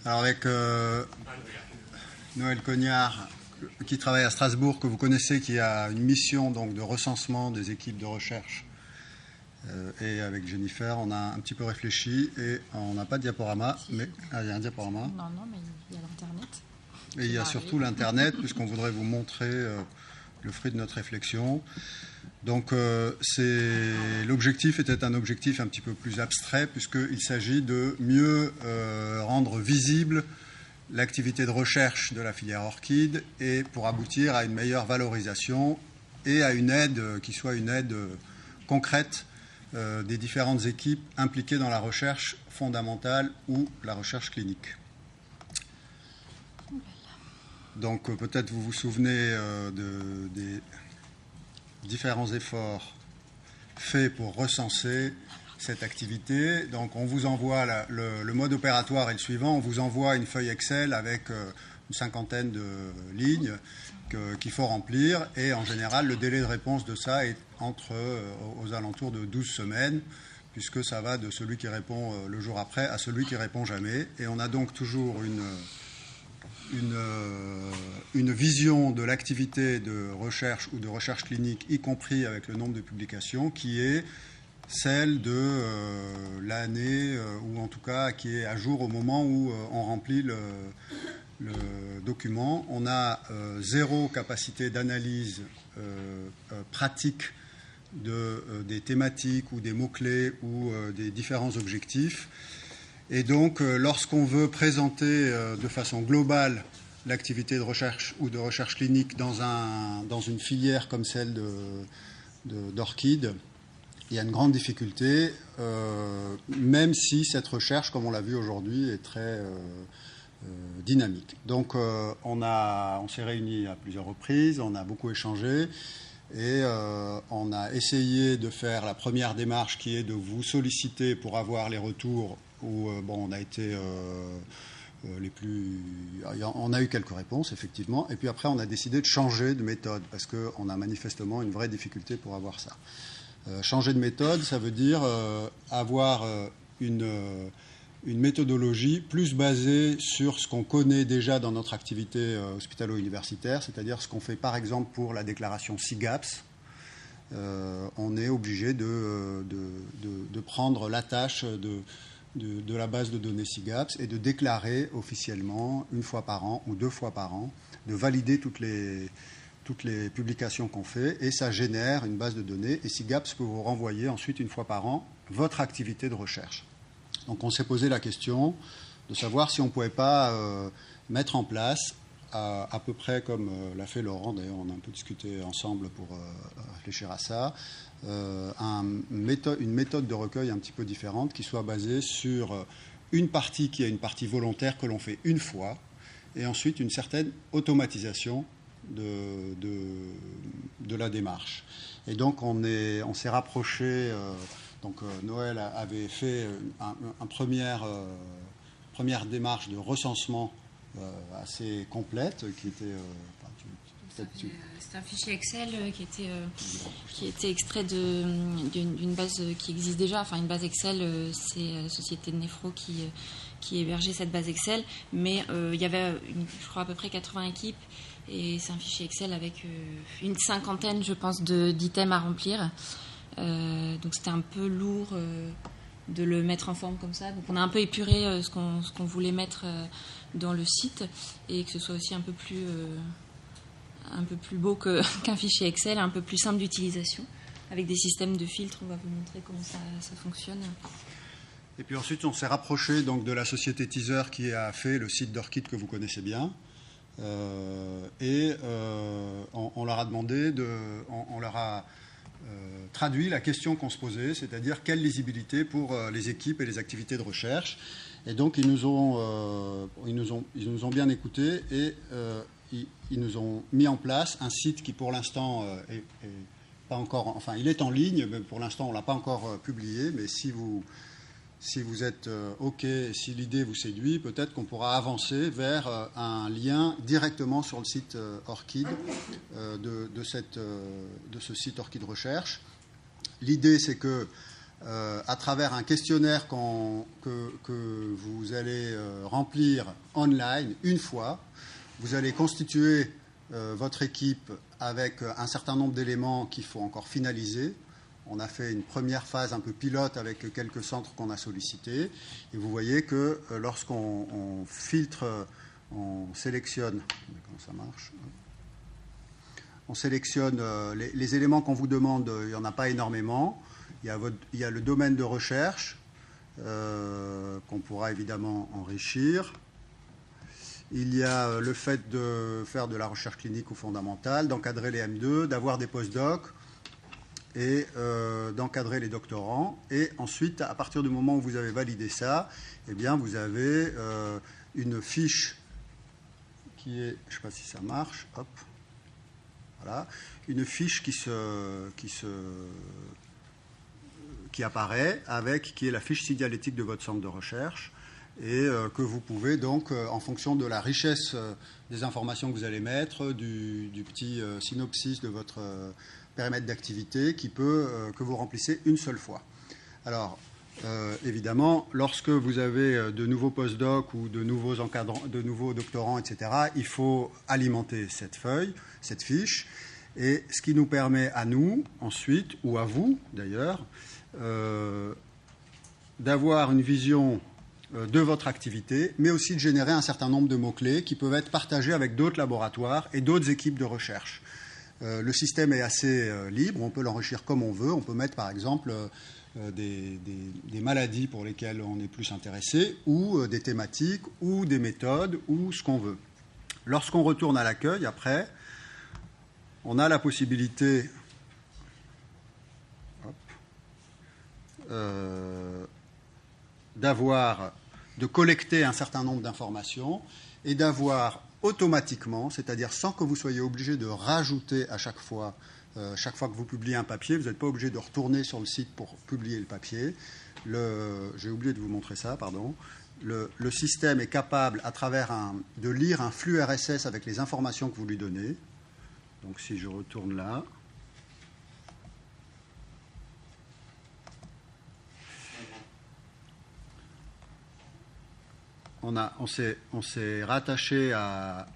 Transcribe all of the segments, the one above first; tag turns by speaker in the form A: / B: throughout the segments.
A: Alors avec Noël Cognard, qui travaille à Strasbourg, que vous connaissez, qui a une mission donc, de recensement des équipes de recherche, et avec Jennifer, on a un petit peu réfléchi et on n'a pas de diaporama, mais il y a un diaporama.
B: Non, mais il y a l'Internet.
A: Et il y a surtout l'Internet, puisqu'on voudrait vous montrer le fruit de notre réflexion. Donc l'objectif était un objectif un petit peu plus abstrait, puisqu'il s'agit de mieux rendre visible l'activité de recherche de la filière orchide et pour aboutir à une meilleure valorisation et à une aide qui soit une aide concrète des différentes équipes impliquées dans la recherche fondamentale ou la recherche clinique. Donc peut-être vous vous souvenez des différents efforts faits pour recenser cette activité. Donc on vous envoie, le mode opératoire est le suivant, on vous envoie une feuille Excel avec une cinquantaine de lignes qu'il faut remplir et en général le délai de réponse de ça est aux alentours de 12 semaines puisque ça va de celui qui répond le jour après à celui qui répond jamais et on a donc toujours une vision de l'activité de recherche ou de recherche clinique, y compris avec le nombre de publications, qui est celle de l'année, ou en tout cas qui est à jour au moment où on remplit le document. On a zéro capacité d'analyse pratique des thématiques ou des mots-clés ou des différents objectifs. Et donc, lorsqu'on veut présenter de façon globale l'activité de recherche ou de recherche clinique dans une filière comme celle d'orchide, il y a une grande difficulté, même si cette recherche, comme on l'a vu aujourd'hui, est très dynamique. Donc, on s'est réunis à plusieurs reprises, on a beaucoup échangé. Et on a essayé de faire la première démarche qui est de vous solliciter pour avoir les retours où on a été on a eu quelques réponses effectivement et puis après on a décidé de changer de méthode parce qu'on a manifestement une vraie difficulté pour avoir ça. Changer de méthode, ça veut dire avoir une méthodologie plus basée sur ce qu'on connaît déjà dans notre activité hospitalo-universitaire, c'est-à-dire ce qu'on fait par exemple pour la déclaration SIGAPS. On est obligé de prendre la tâche de la base de données SIGAPS et de déclarer officiellement une fois par an ou 2 fois par an, de valider toutes les publications qu'on fait et ça génère une base de données et SIGAPS peut vous renvoyer ensuite une fois par an votre activité de recherche. Donc on s'est posé la question de savoir si on ne pouvait pas mettre en place, à peu près comme l'a fait Laurent, d'ailleurs on a un peu discuté ensemble pour réfléchir à ça, une méthode de recueil un petit peu différente qui soit basée sur une partie qui est une partie volontaire que l'on fait une fois et ensuite une certaine automatisation de la démarche. Et donc on s'est rapproché... Donc Noël avait fait une première démarche de recensement assez complète qui était...
B: C'est un fichier Excel qui était extrait d'une base qui existe déjà. Enfin, une base Excel, c'est la société de Nefro qui hébergeait cette base Excel. Mais il y avait, je crois, à peu près 80 équipes. Et c'est un fichier Excel avec une cinquantaine, je pense, d'items à remplir. Donc c'était un peu lourd de le mettre en forme comme ça. Donc on a un peu épuré ce qu'on voulait mettre dans le site et que ce soit aussi un peu plus beau qu'un fichier Excel, un peu plus simple d'utilisation avec des systèmes de filtres. On va vous montrer comment ça fonctionne.
A: Et puis ensuite on s'est rapproché donc de la société Teaser qui a fait le site d'Orchid que vous connaissez bien. On leur a demandé on leur a traduit la question qu'on se posait, c'est-à-dire quelle lisibilité pour les équipes et les activités de recherche. Et donc ils nous ont bien écoutés et ils nous ont mis en place un site qui pour l'instant est pas encore, enfin il est en ligne, mais pour l'instant on l'a pas encore publié. Mais si vous êtes OK, si l'idée vous séduit, peut-être qu'on pourra avancer vers un lien directement sur le site Orchid de ce site Orchid Recherche. L'idée, c'est que à travers un questionnaire que vous allez remplir online une fois. Vous allez constituer votre équipe avec un certain nombre d'éléments qu'il faut encore finaliser. On a fait une première phase un peu pilote avec quelques centres qu'on a sollicités. Et vous voyez que lorsqu'on filtre, on sélectionne... Comment ça marche ? On sélectionne les éléments qu'on vous demande, il n'y en a pas énormément. Il y a le domaine de recherche qu'on pourra évidemment enrichir. Il y a le fait de faire de la recherche clinique ou fondamentale, d'encadrer les M2, d'avoir des post-docs et d'encadrer les doctorants. Et ensuite, à partir du moment où vous avez validé ça, eh bien, vous avez une fiche qui est, je ne sais pas si ça marche, hop, voilà, une fiche qui apparaît qui est la fiche signalétique de votre centre de recherche et que vous pouvez donc, en fonction de la richesse des informations que vous allez mettre, du petit synopsis de votre périmètre d'activité que vous remplissez une seule fois. Alors, évidemment, lorsque vous avez de nouveaux post-docs ou de nouveaux encadrants, de nouveaux doctorants, etc., il faut alimenter cette fiche, et ce qui nous permet à nous, ensuite, ou à vous d'ailleurs, d'avoir une vision de votre activité, mais aussi de générer un certain nombre de mots-clés qui peuvent être partagés avec d'autres laboratoires et d'autres équipes de recherche. Le système est assez libre, on peut l'enrichir comme on veut. On peut mettre par exemple des maladies pour lesquelles on est plus intéressé, ou des thématiques, ou des méthodes, ou ce qu'on veut. Lorsqu'on retourne à l'accueil, après, on a la possibilité de collecter un certain nombre d'informations et d'avoir automatiquement, c'est-à-dire sans que vous soyez obligé de rajouter à chaque fois que vous publiez un papier, vous n'êtes pas obligé de retourner sur le site pour publier le papier. J'ai oublié de vous montrer ça, pardon. Le système est capable, de lire un flux RSS avec les informations que vous lui donnez. Donc si je retourne là, on s'est rattaché à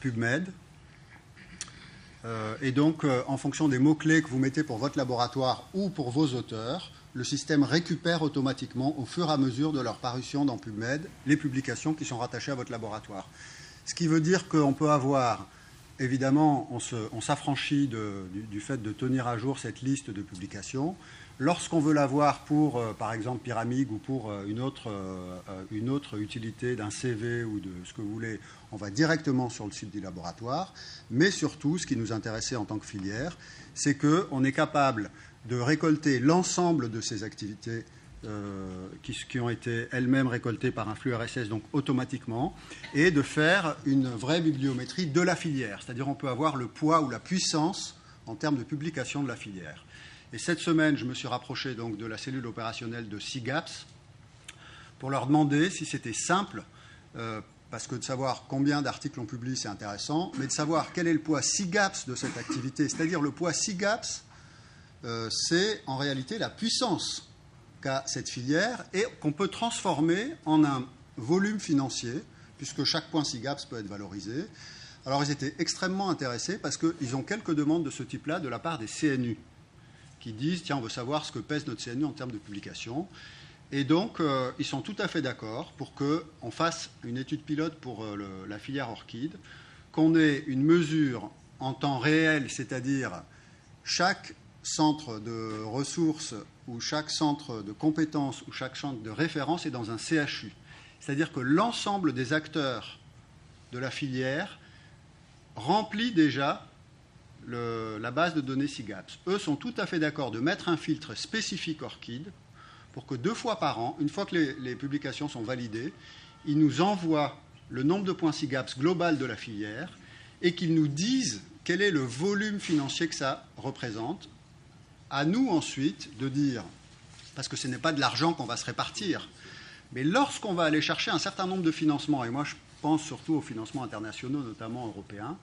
A: PubMed. Et donc, en fonction des mots-clés que vous mettez pour votre laboratoire ou pour vos auteurs, le système récupère automatiquement, au fur et à mesure de leur parution dans PubMed, les publications qui sont rattachées à votre laboratoire. Ce qui veut dire qu'on peut avoir, évidemment, on s'affranchit du fait de tenir à jour cette liste de publications. Lorsqu'on veut l'avoir pour, par exemple, Pyramide ou pour une autre utilité d'un CV ou de ce que vous voulez, on va directement sur le site du laboratoire. Mais surtout, ce qui nous intéressait en tant que filière, c'est qu'on est capable de récolter l'ensemble de ces activités qui ont été elles-mêmes récoltées par un flux RSS, donc automatiquement, et de faire une vraie bibliométrie de la filière. C'est-à-dire on peut avoir le poids ou la puissance en termes de publication de la filière. Et cette semaine, je me suis rapproché donc de la cellule opérationnelle de SIGAPS pour leur demander si c'était simple, parce que de savoir combien d'articles on publie, c'est intéressant, mais de savoir quel est le poids SIGAPS de cette activité. C'est-à-dire le poids SIGAPS, c'est en réalité la puissance qu'a cette filière et qu'on peut transformer en un volume financier, puisque chaque point SIGAPS peut être valorisé. Alors ils étaient extrêmement intéressés parce qu'ils ont quelques demandes de ce type-là de la part des CNU, qui disent, tiens, on veut savoir ce que pèse notre CNU en termes de publication. Et donc, ils sont tout à fait d'accord pour qu'on fasse une étude pilote pour la filière orchide, qu'on ait une mesure en temps réel, c'est-à-dire chaque centre de ressources ou chaque centre de compétences ou chaque centre de référence est dans un CHU. C'est-à-dire que l'ensemble des acteurs de la filière remplit déjà la base de données SIGAPS. Eux sont tout à fait d'accord de mettre un filtre spécifique orchide pour que 2 fois par an, une fois que les publications sont validées, ils nous envoient le nombre de points SIGAPS global de la filière et qu'ils nous disent quel est le volume financier que ça représente. À nous ensuite de dire, parce que ce n'est pas de l'argent qu'on va se répartir, mais lorsqu'on va aller chercher un certain nombre de financements, et moi je pense surtout aux financements internationaux, notamment européens,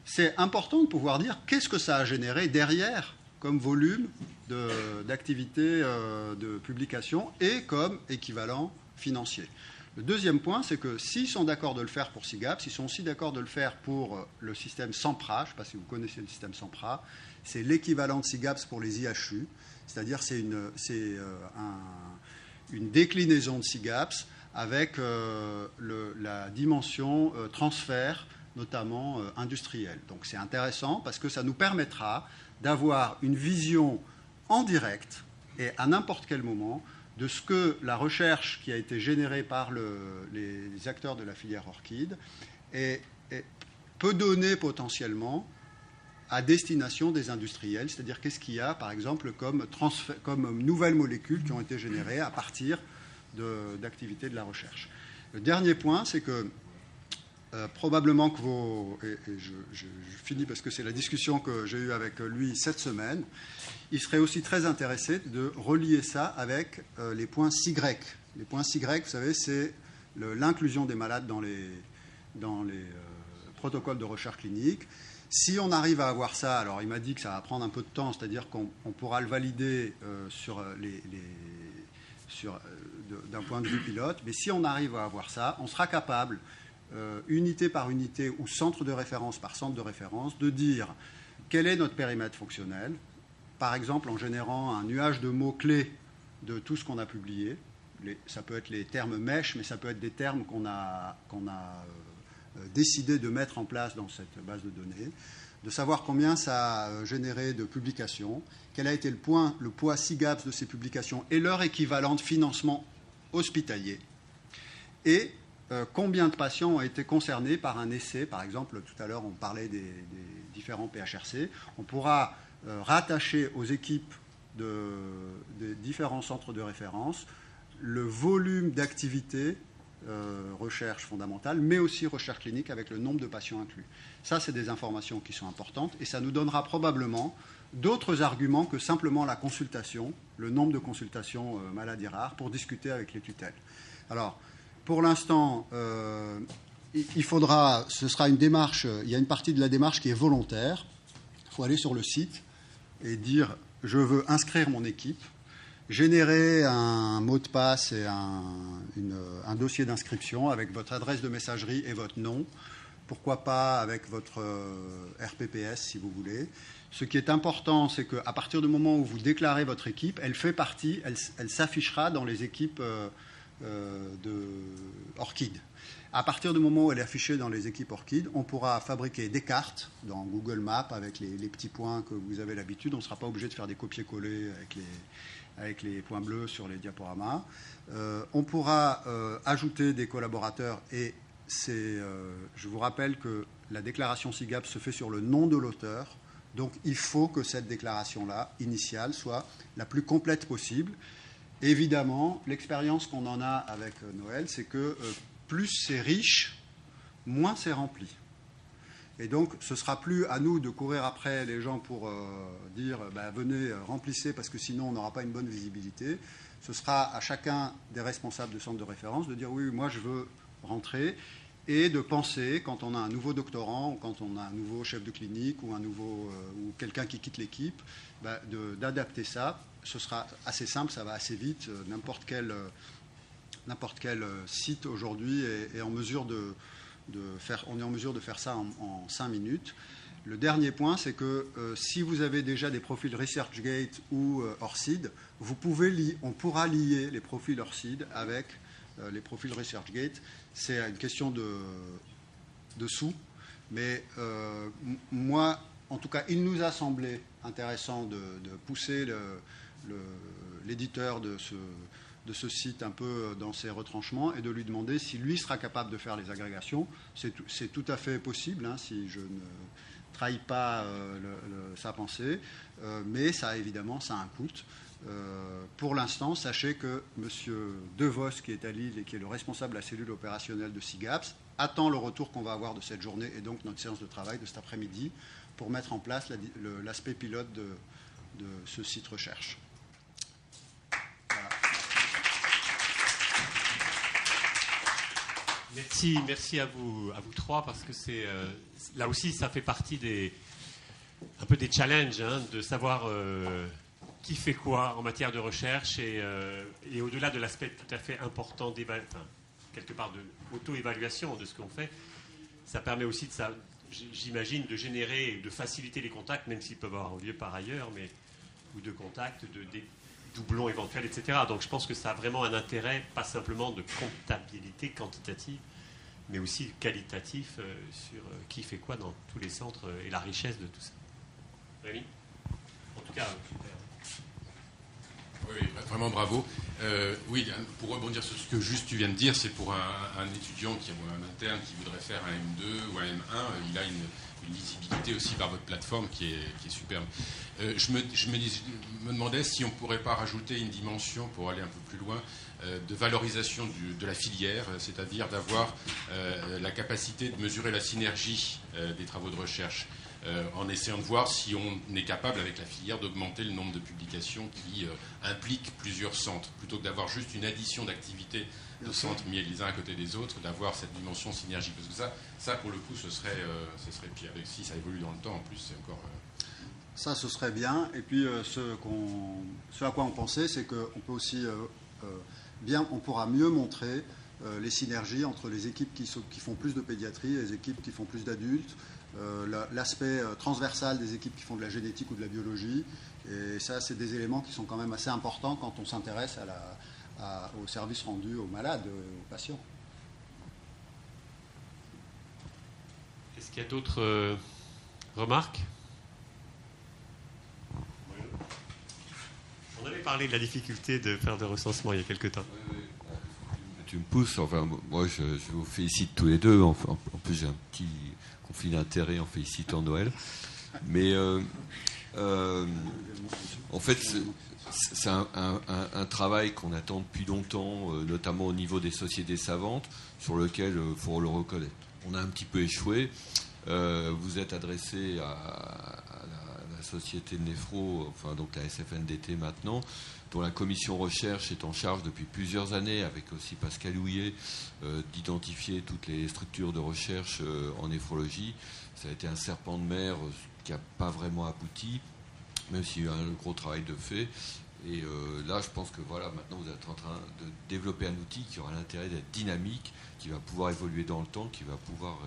A: c'est important de pouvoir dire qu'est-ce que ça a généré derrière comme volume d'activité de publication et comme équivalent financier. Le deuxième point, c'est que s'ils sont d'accord de le faire pour SIGAP, ils sont aussi d'accord de le faire pour le système SAMPRA. Je ne sais pas si vous connaissez le système SAMPRA. C'est l'équivalent de SIGAPS pour les IHU. C'est-à-dire c'est une déclinaison de SIGAPS avec la dimension transfert, notamment industriel. Donc c'est intéressant parce que ça nous permettra d'avoir une vision en direct et à n'importe quel moment de ce que la recherche qui a été générée par les acteurs de la filière orchide peut donner potentiellement à destination des industriels, c'est-à-dire qu'est-ce qu'il y a, par exemple, comme nouvelles molécules qui ont été générées à partir d'activités de la recherche. Le dernier point, c'est que probablement que je finis parce que c'est la discussion que j'ai eue avec lui cette semaine, il serait aussi très intéressé de relier ça avec les points SIGREC. Les points SIGREC, vous savez, c'est l'inclusion des malades dans les protocoles de recherche clinique. Si on arrive à avoir ça, alors il m'a dit que ça va prendre un peu de temps, c'est-à-dire qu'on pourra le valider d'un point de vue pilote, mais si on arrive à avoir ça, on sera capable, unité par unité ou centre de référence par centre de référence, de dire quel est notre périmètre fonctionnel, par exemple en générant un nuage de mots-clés de tout ce qu'on a publié. Ça peut être les termes mèches, mais ça peut être des termes qu'on a décidé de mettre en place dans cette base de données, de savoir combien ça a généré de publications, quel a été le poids SIGAPS de ces publications et leur équivalent de financement hospitalier, et combien de patients ont été concernés par un essai. Par exemple, tout à l'heure, on parlait des différents PHRC. On pourra rattacher aux équipes des différents centres de référence le volume d'activité recherche fondamentale, mais aussi recherche clinique avec le nombre de patients inclus. Ça, c'est des informations qui sont importantes et ça nous donnera probablement d'autres arguments que simplement la consultation, le nombre de consultations maladies rares pour discuter avec les tutelles. Alors, pour l'instant, ce sera une démarche, il y a une partie de la démarche qui est volontaire. Il faut aller sur le site et dire « je veux inscrire mon équipe », générer un mot de passe et un dossier d'inscription avec votre adresse de messagerie et votre nom, pourquoi pas avec votre RPPS si vous voulez. Ce qui est important, c'est qu'à partir du moment où vous déclarez votre équipe, elle fait partie, elle s'affichera dans les équipes de Orchid. À partir du moment où elle est affichée dans les équipes Orchid, on pourra fabriquer des cartes dans Google Maps avec les petits points que vous avez l'habitude. On ne sera pas obligé de faire des copier-coller avec les points bleus sur les diaporamas. On pourra ajouter des collaborateurs et je vous rappelle que la déclaration SIGAP se fait sur le nom de l'auteur. Donc il faut que cette déclaration-là, initiale, soit la plus complète possible. Évidemment, l'expérience qu'on en a avec Noël, c'est que plus c'est riche, moins c'est rempli. Et donc, ce ne sera plus à nous de courir après les gens pour dire venez, remplissez, parce que sinon on n'aura pas une bonne visibilité. Ce sera à chacun des responsables de centre de référence de dire oui, moi je veux rentrer, et de penser, quand on a un nouveau doctorant, ou quand on a un nouveau chef de clinique, ou ou quelqu'un qui quitte l'équipe, d'adapter ça. Ce sera assez simple, ça va assez vite. N'importe quel site aujourd'hui est en mesure on est en mesure de faire ça en 5 minutes. Le dernier point, c'est que si vous avez déjà des profils ResearchGate ou ORCID, on pourra lier les profils ORCID avec les profils ResearchGate. C'est une question de sous, mais moi, en tout cas, il nous a semblé intéressant de pousser l'éditeur de ce site un peu dans ses retranchements et de lui demander si lui sera capable de faire les agrégations. C'est tout à fait possible, hein, si je ne trahis pas sa pensée, mais ça, évidemment, ça a un coût. Pour l'instant, sachez que M. DeVos, qui est à Lille et qui est le responsable de la cellule opérationnelle de SIGAPS, attend le retour qu'on va avoir de cette journée et donc notre séance de travail de cet après-midi pour mettre en place l'aspect pilote de ce site recherche. Voilà.
C: Merci à vous trois, parce que là aussi ça fait partie un peu des challenges, hein, de savoir qui fait quoi en matière de recherche et au-delà de l'aspect tout à fait important quelque part de auto-évaluation de ce qu'on fait, ça permet aussi, j'imagine, de générer et de faciliter les contacts, même s'ils peuvent avoir lieu par ailleurs, ou de contacts, des doublons éventuels, etc. Donc je pense que ça a vraiment un intérêt, pas simplement de comptabilité quantitative, mais aussi qualitatif sur qui fait quoi dans tous les centres et la richesse de tout ça. Rémi ? En tout cas, super.
D: Oui, vraiment bravo. Oui, pour rebondir sur ce que juste tu viens de dire, c'est pour un étudiant ou un interne qui voudrait faire un M2 ou un M1, il a une lisibilité aussi par votre plateforme qui est superbe. Je me demandais si on ne pourrait pas rajouter une dimension pour aller un peu plus loin de valorisation de la filière, c'est-à-dire d'avoir la capacité de mesurer la synergie des travaux de recherche. En essayant de voir si on est capable, avec la filière, d'augmenter le nombre de publications qui impliquent plusieurs centres, plutôt que d'avoir juste une addition d'activités de centres mis les uns à côté des autres, d'avoir cette dimension synergie. Parce que ça pour le coup, ce serait puis avec si ça évolue dans le temps, en plus, c'est encore...
A: Ça, ce serait bien. Et puis, ce à quoi on pensait, c'est qu'on peut aussi on pourra mieux montrer les synergies entre les équipes qui font plus de pédiatrie et les équipes qui font plus d'adultes, l'aspect transversal des équipes qui font de la génétique ou de la biologie. Et ça, c'est des éléments qui sont quand même assez importants quand on s'intéresse au service rendu aux malades, aux patients.
C: Est-ce qu'il y a d'autres remarques ? On avait parlé de la difficulté de faire des recensements il y a quelque temps.
E: Oui. Tu me pousses. Enfin, moi, je vous félicite tous les deux. En plus, j'ai un petit conflit d'intérêts en félicitant Noël. Mais en fait, c'est un travail qu'on attend depuis longtemps, notamment au niveau des sociétés savantes, sur lequel il faut le reconnaître. On a un petit peu échoué. Vous êtes adressé à la société de néphro, enfin donc la SFNDT maintenant, dont la commission recherche est en charge depuis plusieurs années, avec aussi Pascal Houillet, d'identifier toutes les structures de recherche en néphrologie. Ça a été un serpent de mer qui n'a pas vraiment abouti, même s'il y a eu un gros travail de fait. Et là, je pense que voilà, maintenant vous êtes en train de développer un outil qui aura l'intérêt d'être dynamique, qui va pouvoir évoluer dans le temps, qui va pouvoir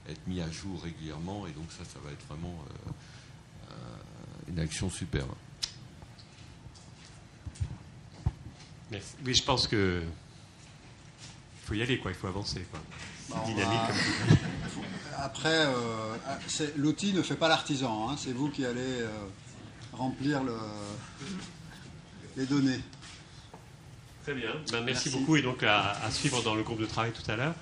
E: être mis à jour régulièrement. Et donc ça va être vraiment une action superbe.
C: Merci. Oui, je pense que faut y aller, quoi. Il faut avancer, quoi. C'est dynamique comme tout.
A: Après, l'outil ne fait pas l'artisan. Hein. C'est vous qui allez remplir les données.
C: Très bien. Merci beaucoup. Et donc à suivre dans le groupe de travail tout à l'heure.